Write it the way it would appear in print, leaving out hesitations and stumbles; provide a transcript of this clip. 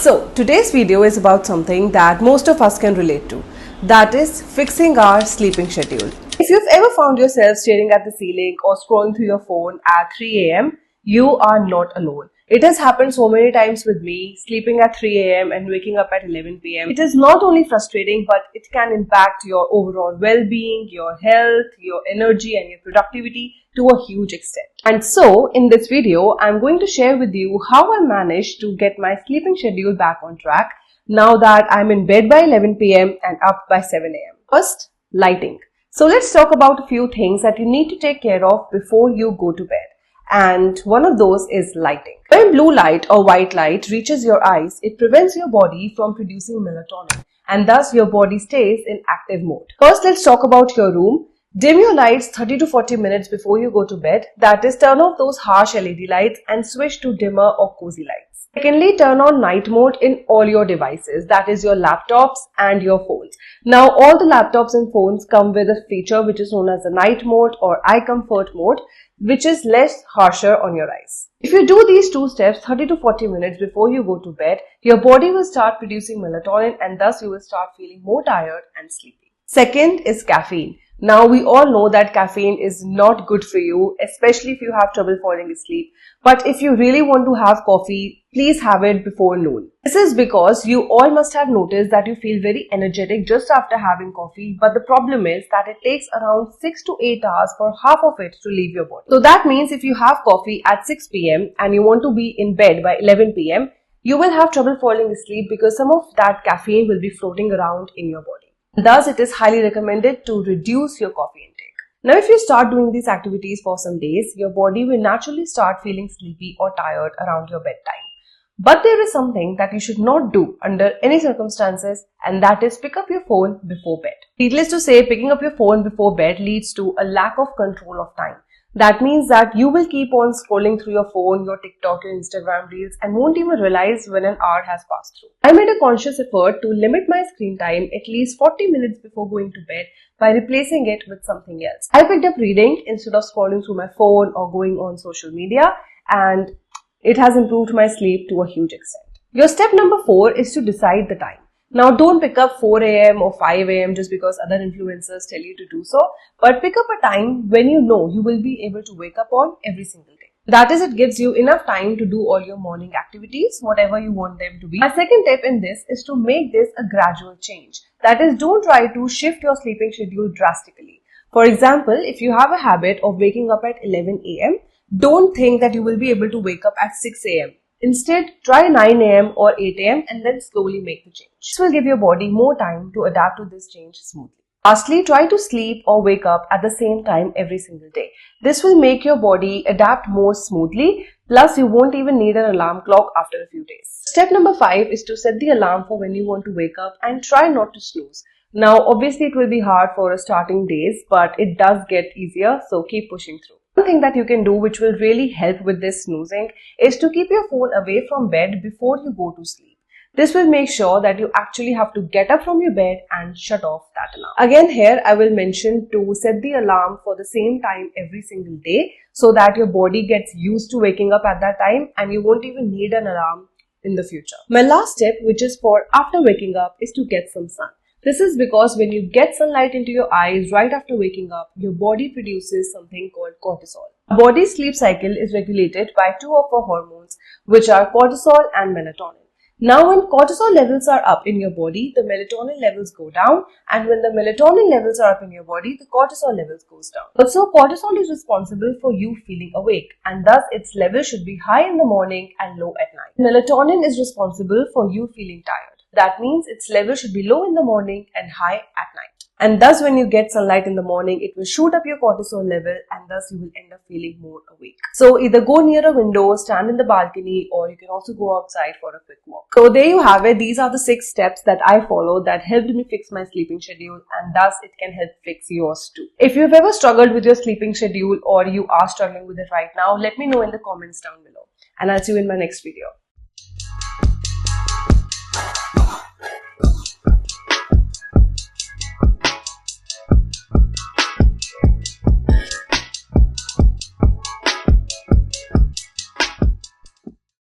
So today's video is about something that most of us can relate to. That is fixing our sleeping schedule. If you've ever found yourself staring at the ceiling or scrolling through your phone at 3 a.m., you are not alone. It has happened so many times with me, sleeping at 3 a.m. and waking up at 11 p.m. It is not only frustrating, but it can impact your overall well-being, your health, your energy and your productivity to a huge extent. And so, in this video, I'm going to share with you how I managed to get my sleeping schedule back on track now that I'm in bed by 11 p.m. and up by 7 a.m. First, lighting. So let's talk about a few things that you need to take care of before you go to bed. And one of those is lighting. When blue light or white light reaches your eyes, it prevents your body from producing melatonin and thus your body stays in active mode. First, let's talk about your room. Dim your lights 30 to 40 minutes before you go to bed. That is, turn off those harsh LED lights and switch to dimmer or cozy lights. Secondly, turn on night mode in all your devices, that is your laptops and your phones. Now, all the laptops and phones come with a feature which is known as the night mode or eye comfort mode, which is less harsher on your eyes. If you do these two steps 30 to 40 minutes before you go to bed, your body will start producing melatonin and thus you will start feeling more tired and sleepy. Second is caffeine. Now, we all know that caffeine is not good for you, especially if you have trouble falling asleep. But if you really want to have coffee, please have it before noon. This is because you all must have noticed that you feel very energetic just after having coffee. But the problem is that it takes around 6 to 8 hours for half of it to leave your body. So that means if you have coffee at 6 p.m. and you want to be in bed by 11 p.m., you will have trouble falling asleep because some of that caffeine will be floating around in your body. Thus, it is highly recommended to reduce your coffee intake. Now, if you start doing these activities for some days, your body will naturally start feeling sleepy or tired around your bedtime. But there is something that you should not do under any circumstances, and that is pick up your phone before bed. Needless to say, picking up your phone before bed leads to a lack of control of time. That means that you will keep on scrolling through your phone, your TikTok, your Instagram reels and won't even realize when an hour has passed through. I made a conscious effort to limit my screen time at least 40 minutes before going to bed by replacing it with something else. I picked up reading instead of scrolling through my phone or going on social media, and it has improved my sleep to a huge extent. Your step number 4 is to decide the time. Now, don't pick up 4 a.m. or 5 a.m. just because other influencers tell you to do so, but pick up a time when you know you will be able to wake up on every single day. That is, it gives you enough time to do all your morning activities, whatever you want them to be. My second tip in this is to make this a gradual change. That is, don't try to shift your sleeping schedule drastically. For example, if you have a habit of waking up at 11 a.m., don't think that you will be able to wake up at 6 a.m. Instead, try 9 a.m. or 8 a.m. and then slowly make the change. This will give your body more time to adapt to this change smoothly. Lastly, try to sleep or wake up at the same time every single day. This will make your body adapt more smoothly, plus you won't even need an alarm clock after a few days. Step number 5 is to set the alarm for when you want to wake up and try not to snooze. Now, obviously it will be hard for starting days, but it does get easier, so keep pushing through. One thing that you can do which will really help with this snoozing is to keep your phone away from bed before you go to sleep. This will make sure that you actually have to get up from your bed and shut off that alarm. Again, here I will mention to set the alarm for the same time every single day so that your body gets used to waking up at that time and you won't even need an alarm in the future. My last tip, which is for after waking up, is to get some sun. This is because when you get sunlight into your eyes right after waking up, your body produces something called cortisol. Our body's sleep cycle is regulated by two of our hormones, which are cortisol and melatonin. Now, when cortisol levels are up in your body, the melatonin levels go down, and when the melatonin levels are up in your body, the cortisol levels goes down. Also, cortisol is responsible for you feeling awake, and thus its level should be high in the morning and low at night. Melatonin is responsible for you feeling tired. That means its level should be low in the morning and high at night. And thus, when you get sunlight in the morning, it will shoot up your cortisol level and thus you will end up feeling more awake. So either go near a window, stand in the balcony, or you can also go outside for a quick walk. So there you have it. These are the 6 steps that I followed that helped me fix my sleeping schedule, and thus it can help fix yours too. If you've ever struggled with your sleeping schedule or you are struggling with it right now, let me know in the comments down below. And I'll see you in my next video.